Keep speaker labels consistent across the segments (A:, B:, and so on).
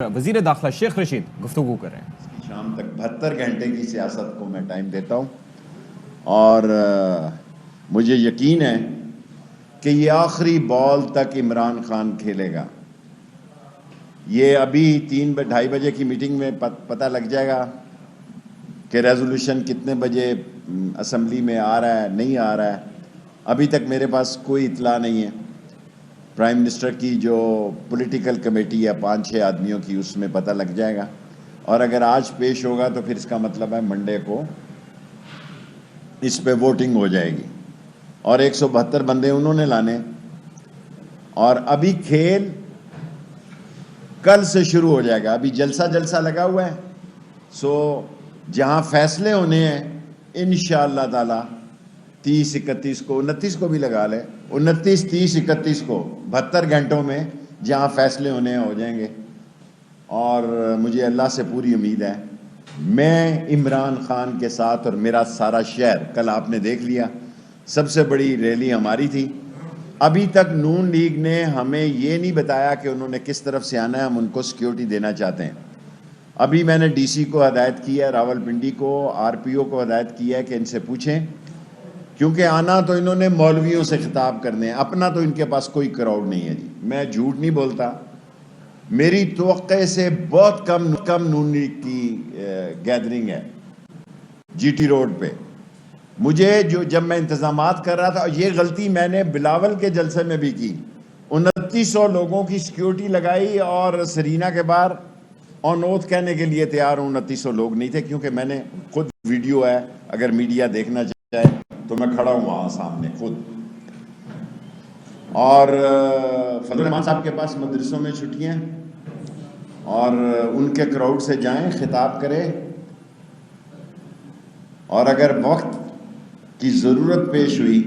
A: وزیر داخلہ شیخ رشید گفتگو کر رہے ہیں۔
B: شام تک 72 گھنٹے کی سیاست کو میں ٹائم دیتا ہوں اور مجھے یقین ہے کہ یہ آخری بال تک عمران خان کھیلے گا۔ یہ ابھی 3-2:30 بجے کی میٹنگ میں پتہ لگ جائے گا کہ ریزولوشن کتنے بجے اسمبلی میں آ رہا ہے نہیں آ رہا ہے۔ ابھی تک میرے پاس کوئی اطلاع نہیں ہے۔ پرائم منسٹر کی جو پولیٹیکل کمیٹی ہے 5-6 آدمیوں کی، اس میں پتہ لگ جائے گا، اور اگر آج پیش ہوگا تو پھر اس کا مطلب ہے منڈے کو اس پہ ووٹنگ ہو جائے گی، اور 172 بندے انہوں نے لانے، اور ابھی کھیل کل سے شروع ہو جائے گا۔ ابھی جلسہ لگا ہوا ہے، سو جہاں فیصلے ہونے ہیں انشاءاللہ تعالی 30-31 کو، 29 کو بھی لگا لے، 29 30 31 کو 72 گھنٹوں میں جہاں فیصلے ہونے ہیں ہو جائیں گے۔ اور مجھے اللہ سے پوری امید ہے، میں عمران خان کے ساتھ، اور میرا سارا شہر، کل آپ نے دیکھ لیا سب سے بڑی ریلی ہماری تھی۔ ابھی تک نون لیگ نے ہمیں یہ نہیں بتایا کہ انہوں نے کس طرف سے آنا ہے، ہم ان کو سیکیورٹی دینا چاہتے ہیں۔ ابھی میں نے ڈی سی کو ہدایت کی ہے، راول پنڈی کو، آر پی او کو ہدایت کی ہے کہ ان سے پوچھیں، کیونکہ آنا تو انہوں نے مولویوں سے خطاب کرنے ہیں، اپنا تو ان کے پاس کوئی کراؤڈ نہیں ہے جی۔ میں جھوٹ نہیں بولتا، میری توقع سے بہت کم نون لیگ کی گیدرنگ ہے جی ٹی روڈ پہ۔ مجھے جب میں انتظامات کر رہا تھا، یہ غلطی میں نے بلاول کے جلسے میں بھی کی، 2900 لوگوں کی سیکیورٹی لگائی، اور سرینا کے باہر آن اوتھ کہنے کے لیے تیار ہوں 2900 لوگ نہیں تھے، کیونکہ میں نے خود ویڈیو ہے، اگر میڈیا دیکھنا چاہے تو میں کھڑا ہوں وہاں سامنے خود۔ اور فضل الرحمان صاحب کے پاس مدرسوں میں چھٹیاں ہیں، اور ان کے کراؤڈ سے جائیں، خطاب کریں، اور اگر وقت کی ضرورت پیش ہوئی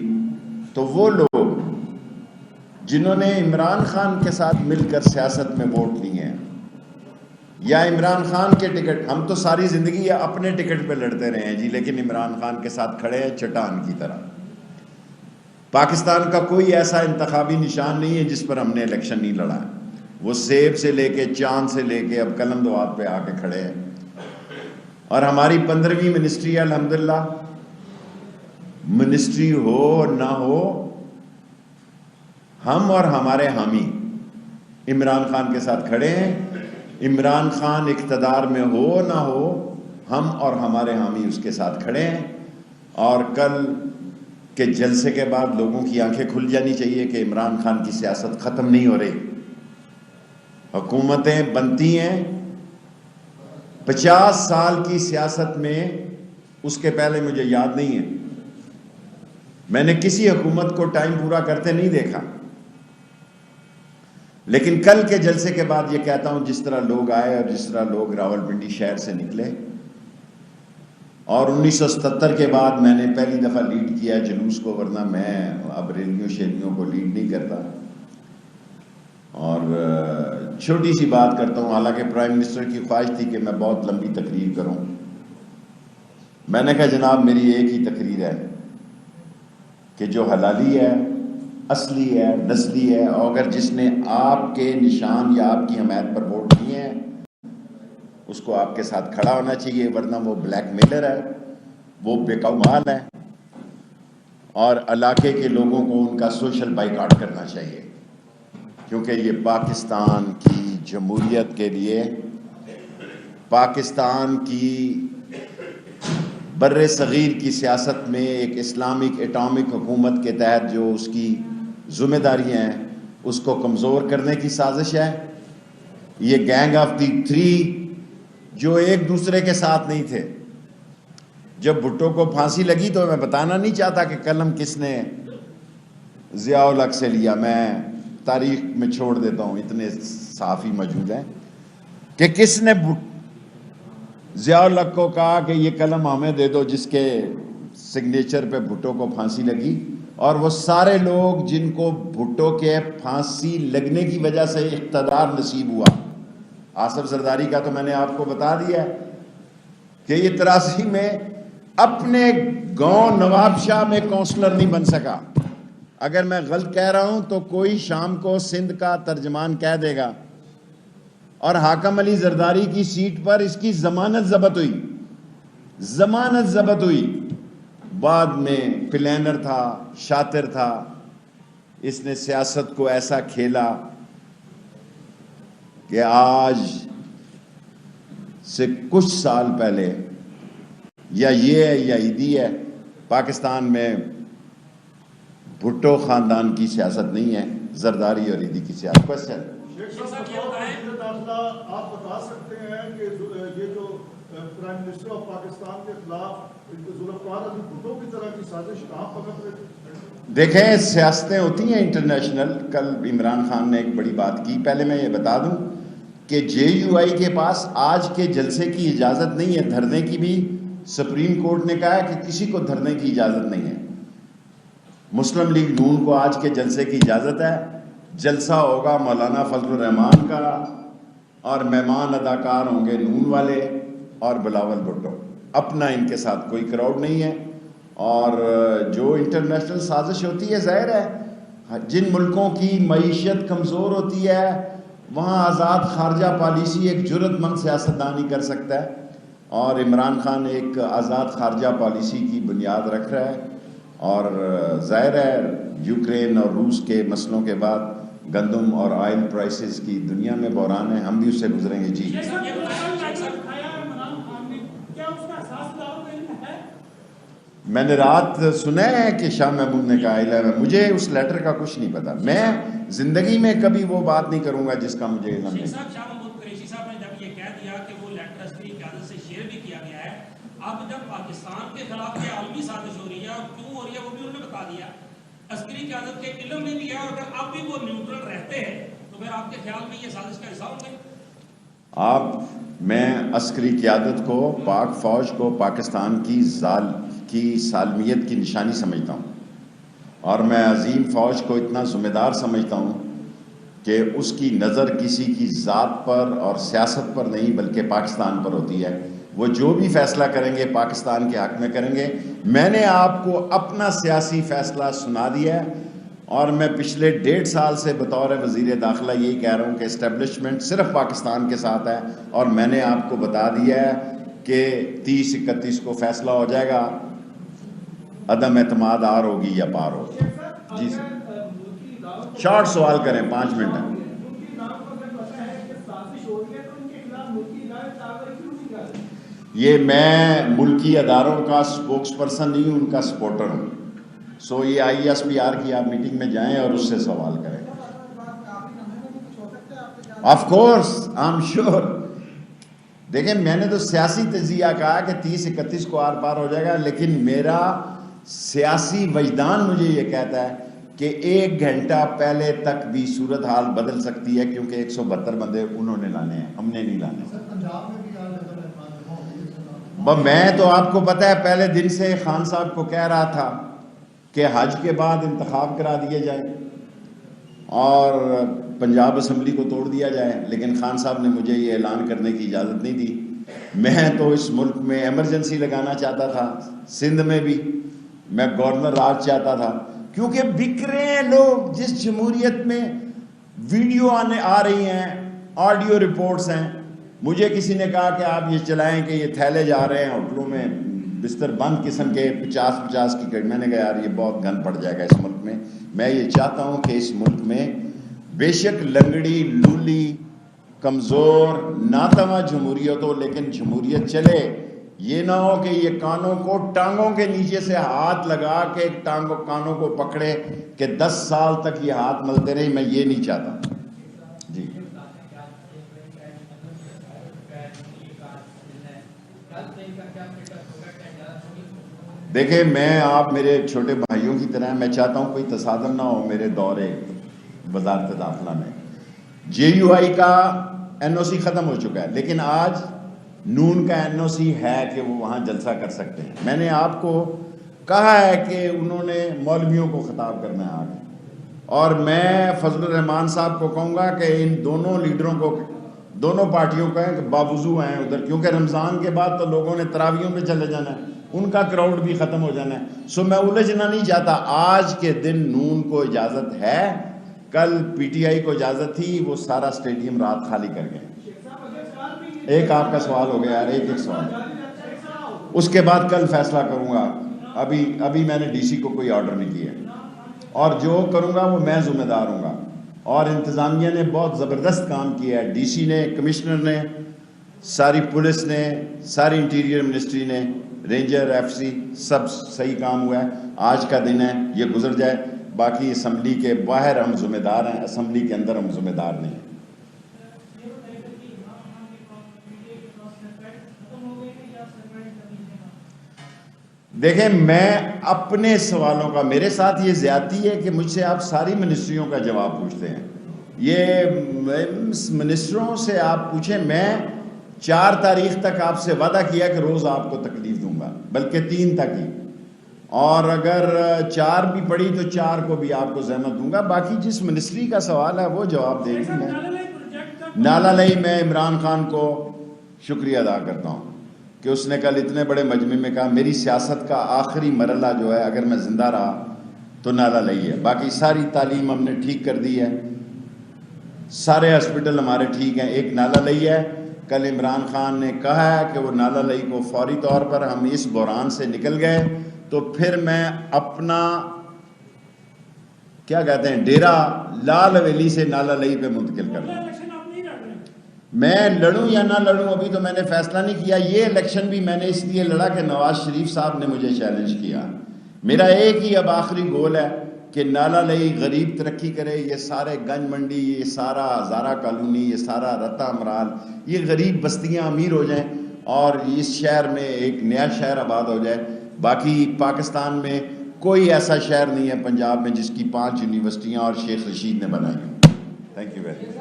B: تو وہ لوگ جنہوں نے عمران خان کے ساتھ مل کر سیاست میں ووٹ لیے ہیں، یا عمران خان کے ٹکٹ، ہم تو ساری زندگی اپنے ٹکٹ پہ لڑتے رہے ہیں جی، لیکن عمران خان کے ساتھ کھڑے ہیں چٹان کی طرح۔ پاکستان کا کوئی ایسا انتخابی نشان نہیں ہے جس پر ہم نے الیکشن نہیں لڑا ہے۔ وہ سیب سے لے کے چاند سے لے کے اب قلم دوات پہ آ کے کھڑے ہیں، اور ہماری 15ویں منسٹری ہے الحمدللہ۔ منسٹری ہو نہ ہو، ہم اور ہمارے حامی عمران خان کے ساتھ کھڑے ہیں۔ عمران خان اقتدار میں ہو نہ ہو، ہم اور ہمارے حامی اس کے ساتھ کھڑے ہیں، اور کل کے جلسے کے بعد لوگوں کی آنکھیں کھل جانی چاہیے کہ عمران خان کی سیاست ختم نہیں ہو رہی۔ حکومتیں بنتی ہیں، 50 سال کی سیاست میں، اس کے پہلے مجھے یاد نہیں ہے میں نے کسی حکومت کو ٹائم پورا کرتے نہیں دیکھا، لیکن کل کے جلسے کے بعد یہ کہتا ہوں، جس طرح لوگ آئے اور جس طرح لوگ راولپنڈی شہر سے نکلے، اور 1977 کے بعد میں نے پہلی دفعہ لیڈ کیا جلوس کو، ورنہ میں اب ریلیوں شیلیوں کو لیڈ نہیں کرتا۔ اور چھوٹی سی بات کرتا ہوں، حالانکہ پرائم منسٹر کی خواہش تھی کہ میں بہت لمبی تقریر کروں، میں نے کہا جناب میری ایک ہی تقریر ہے کہ جو حلالی ہے، اصلی ہے، نسلی ہے، اور اگر جس نے آپ کے نشان یا آپ کی حمایت پر ووٹ دیے ہیں اس کو آپ کے ساتھ کھڑا ہونا چاہیے، ورنہ وہ بلیک میلر ہے، وہ بیکاؤ مال ہے، اور علاقے کے لوگوں کو ان کا سوشل بائیکاٹ کرنا چاہیے، کیونکہ یہ پاکستان کی جمہوریت کے لیے، پاکستان کی بر صغیر کی سیاست میں ایک اسلامک ایٹامک حکومت کے تحت جو اس کی ذمہ داریاں ہیں اس کو کمزور کرنے کی سازش ہے۔ یہ گینگ آف دی 3 جو ایک دوسرے کے ساتھ نہیں تھے، جب بھٹو کو پھانسی لگی تو میں بتانا نہیں چاہتا کہ قلم کس نے ضیاء الحق سے لیا، میں تاریخ میں چھوڑ دیتا ہوں، اتنے صحافی موجود ہیں، کہ کس نے ضیاء الحق کو کہا کہ یہ قلم ہمیں دے دو جس کے سگنیچر پہ بھٹو کو پھانسی لگی، اور وہ سارے لوگ جن کو بھٹو کے پھانسی لگنے کی وجہ سے اقتدار نصیب ہوا۔ آصف زرداری کا تو میں نے آپ کو بتا دیا کہ یہ 83 میں اپنے گاؤں نواب شاہ میں کونسلر نہیں بن سکا۔ اگر میں غلط کہہ رہا ہوں تو کوئی شام کو سندھ کا ترجمان کہہ دے گا، اور حاکم علی زرداری کی سیٹ پر اس کی ضمانت ضبط ہوئی. بعد میں پلانر تھا، شاطر تھا، اس نے سیاست کو ایسا کھیلا کہ آج سے کچھ سال پہلے یا یہ ہے یا عیدی ہے، پاکستان میں بھٹو خاندان کی سیاست نہیں ہے، زرداری اور عیدی کی سیاست. کوشچن
C: آپ بتا سکتے ہیں کہ یہ جو پرائم منسٹر آف پاکستان کے خلاف ذوالفقار علی بھٹو کی طرح کی سازش کہاں پکڑ رہے تھے؟
B: دیکھیں سیاستیں ہوتی ہیں انٹرنیشنل. کل عمران خان نے ایک بڑی بات کی. پہلے میں یہ بتا دوں کہ JUI کے پاس آج کے جلسے کی اجازت نہیں ہے، دھرنے کی بھی سپریم کورٹ نے کہا ہے کہ کسی کو دھرنے کی اجازت نہیں ہے. مسلم لیگ نون کو آج کے جلسے کی اجازت ہے. جلسہ ہوگا مولانا فضل الرحمان کا اور مہمان اداکار ہوں گے نون والے اور بلاول بھٹو. اپنا ان کے ساتھ کوئی کراؤڈ نہیں ہے. اور جو انٹرنیشنل سازش ہوتی ہے، ظاہر ہے جن ملکوں کی معیشت کمزور ہوتی ہے وہاں آزاد خارجہ پالیسی ایک جرأت مند سیاستدان ہی کر سکتا ہے، اور عمران خان ایک آزاد خارجہ پالیسی کی بنیاد رکھ رہا ہے. اور ظاہر ہے یوکرین اور روس کے مسئلوں کے بعد گندم اور آئل پرائسز کی دنیا میں بحران ہے، ہم بھی اس سے گزریں گے. جی میں نے رات سنا ہے کہ شاہ محمود نے کہا ہے، مجھے اس لیٹر کا کچھ نہیں پتا. میں زندگی میں کبھی وہ بات نہیں کروں گا جس کا مجھے علم نہیں.
D: شاہ محمود قریشی صاحب نے جب یہ کہہ دیا کہ وہ لیٹر عسکری قیادت سے شیئر بھی کیا گیا ہے، اب جب پاکستان کے خلاف یہ عالمی سازش ہو رہی ہے اور کیوں ہو رہی ہے وہ بھی انہوں نے بتا دیا، عسکری قیادت کے علم میں بھی ہے، اور اگر اب بھی وہ نیوٹرل رہتے ہیں تو پھر آپ کے خیال میں یہ سازش کا حصہ ہوں گے؟
B: میں عسکری قیادت کو، پاک فوج کو پاکستان کی سالمیت کی نشانی سمجھتا ہوں، اور میں عظیم فوج کو اتنا ذمہ دار سمجھتا ہوں کہ اس کی نظر کسی کی ذات پر اور سیاست پر نہیں بلکہ پاکستان پر ہوتی ہے. وہ جو بھی فیصلہ کریں گے پاکستان کے حق میں کریں گے. میں نے آپ کو اپنا سیاسی فیصلہ سنا دیا ہے، اور میں پچھلے 1.5 سال سے بطور وزیر داخلہ یہی کہہ رہا ہوں کہ اسٹیبلشمنٹ صرف پاکستان کے ساتھ ہے، اور میں نے آپ کو بتا دیا ہے کہ 30-31 کو فیصلہ ہو جائے گا، عدم اعتماد آر ہوگی یا پار ہوگی. جی سر، شارٹ سوال کریں، 5 منٹ ہیں. یہ میں ملکی اداروں کا سپوکس پرسن نہیں ہوں، ان کا سپورٹر ہوں. سو یہ ISPR کی آپ میٹنگ میں جائیں اور اس سے سوال کریں. Of course I am sure. دیکھیں میں نے تو سیاسی تجزیہ کہا کہ 30-31 کو آر پار ہو جائے گا، لیکن میرا سیاسی وجدان مجھے یہ کہتا ہے کہ 1 گھنٹہ پہلے تک بھی صورتحال بدل سکتی ہے، کیونکہ 172 بندے انہوں نے لانے ہیں، ہم نے نہیں لانے. میں تو آپ کو پتہ ہے پہلے دن سے خان صاحب کو کہہ رہا تھا کہ حج کے بعد انتخاب کرا دیے جائیں اور پنجاب اسمبلی کو توڑ دیا جائے، لیکن خان صاحب نے مجھے یہ اعلان کرنے کی اجازت نہیں دی. میں تو اس ملک میں ایمرجنسی لگانا چاہتا تھا، سندھ میں بھی میں گورنر راج چاہتا تھا، کیونکہ بک رہے ہیں لوگ. جس جمہوریت میں ویڈیو آ رہی ہیں، آڈیو رپورٹس ہیں. مجھے کسی نے کہا کہ آپ یہ چلائیں کہ یہ تھیلے جا رہے ہیں ہوٹلوں میں بستر بند قسم کے 50 کی کٹ. میں نے کہا یار یہ بہت گند پڑ جائے گا اس ملک میں. میں یہ چاہتا ہوں کہ اس ملک میں بے شک لنگڑی لولی کمزور ناتواں جمہوریت ہو، لیکن جمہوریت چلے. یہ نہ ہو کہ یہ کانوں کو ٹانگوں کے نیچے سے ہاتھ لگا کے کانوں کو پکڑے کہ 10 سال تک یہ ہاتھ ملتے رہے. میں یہ نہیں چاہتا. جی دیکھیں میں آپ میرے چھوٹے بھائیوں کی طرح، میں چاہتا ہوں کوئی تصادم نہ ہو میرے دورے وزارت داخلہ میں. JUI کا NOC ختم ہو چکا ہے، لیکن آج نون کا NOC ہے کہ وہ وہاں جلسہ کر سکتے ہیں. میں نے آپ کو کہا ہے کہ انہوں نے مولویوں کو خطاب کرنا ہے آگے، اور میں فضل الرحمان صاحب کو کہوں گا کہ ان دونوں لیڈروں کو، دونوں پارٹیوں کا باوضو ہیں ادھر، کیونکہ رمضان کے بعد تو لوگوں نے تراویحوں پہ چلے جانا ہے، ان کا کراؤڈ بھی ختم ہو جانا ہے. سو میں الجھنا نہیں چاہتا. آج کے دن نون کو اجازت ہے، کل PTI کو اجازت تھی، وہ سارا اسٹیڈیم رات خالی کر گئے. ایک آپ کا سوال ہو گیا یار, ایک سوال, اس کے بعد کل فیصلہ کروں گا. ابھی میں نے ڈی سی کو کوئی آرڈر نہیں کیا, اور جو کروں گا وہ میں ذمہ دار ہوں گا. اور انتظامیہ نے بہت زبردست کام کیا ہے, ڈی سی نے, کمشنر نے, ساری پولیس نے, ساری انٹیریئر منسٹری نے, رینجر, ایف سی, سب صحیح کام ہوا ہے. آج کا دن ہے, یہ گزر جائے. باقی اسمبلی کے باہر ہم ذمہ دار ہیں, اسمبلی کے اندر ہم ذمہ دار نہیں ہیں. دیکھیں, میں اپنے سوالوں کا, میرے ساتھ یہ زیادتی ہے کہ مجھ سے آپ ساری منسٹریوں کا جواب پوچھتے ہیں. یہ منسٹروں سے آپ پوچھیں. میں 4 تاریخ تک آپ سے وعدہ کیا کہ روز آپ کو تکلیف دوں گا, بلکہ 3 تک ہی, اور اگر 4 بھی پڑی تو 4 کو بھی آپ کو زحمت دوں گا. باقی جس منسٹری کا سوال ہے وہ جواب دے گی. میں نالا لئی میں عمران خان کو شکریہ ادا کرتا ہوں کہ اس نے کل اتنے بڑے مجمع میں کہا میری سیاست کا آخری مرحلہ جو ہے اگر میں زندہ رہا تو نالا لئی ہے. باقی ساری تعلیم ہم نے ٹھیک کر دی ہے, سارے ہاسپٹل ہمارے ٹھیک ہیں, ایک نالا لئی ہے. کل عمران خان نے کہا ہے کہ وہ نالا لئی کو فوری طور پر, ہم اس بحران سے نکل گئے تو پھر میں اپنا کیا کہتے ہیں ڈیرا لال حویلی سے نالا لئی پہ منتقل کر دوں. میں لڑوں یا نہ لڑوں ابھی تو میں نے فیصلہ نہیں کیا. یہ الیکشن بھی میں نے اس لیے لڑا کہ نواز شریف صاحب نے مجھے چیلنج کیا. میرا ایک ہی اب آخری گول ہے کہ نالا لئی غریب ترقی کرے. یہ سارے گنج منڈی, یہ سارا ہزارہ کالونی, یہ سارا رتا امرال, یہ غریب بستیاں امیر ہو جائیں اور اس شہر میں ایک نیا شہر آباد ہو جائے. باقی پاکستان میں کوئی ایسا شہر نہیں ہے پنجاب میں جس کی 5 یونیورسٹیاں اور شیخ رشید نے بنائی ہیں. Thank you very much.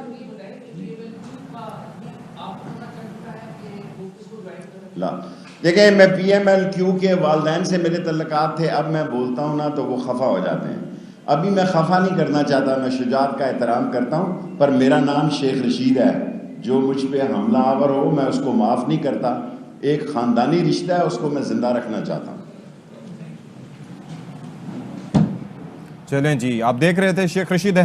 B: دیکھیں, میں پی ایم ایل کیو کے والدین سے میرے تعلقات تھے. اب میں بولتا ہوں نا تو وہ خفا ہو جاتے ہیں. ابھی میں خفا نہیں کرنا چاہتا, میں شجاعت کا احترام کرتا ہوں, پر میرا نام شیخ رشید ہے. جو مجھ پہ حملہ آور ہو میں اس کو معاف نہیں کرتا. ایک خاندانی رشتہ ہے, اس کو میں زندہ رکھنا چاہتا ہوں.
A: چلیں جی, آپ دیکھ رہے تھے شیخ رشید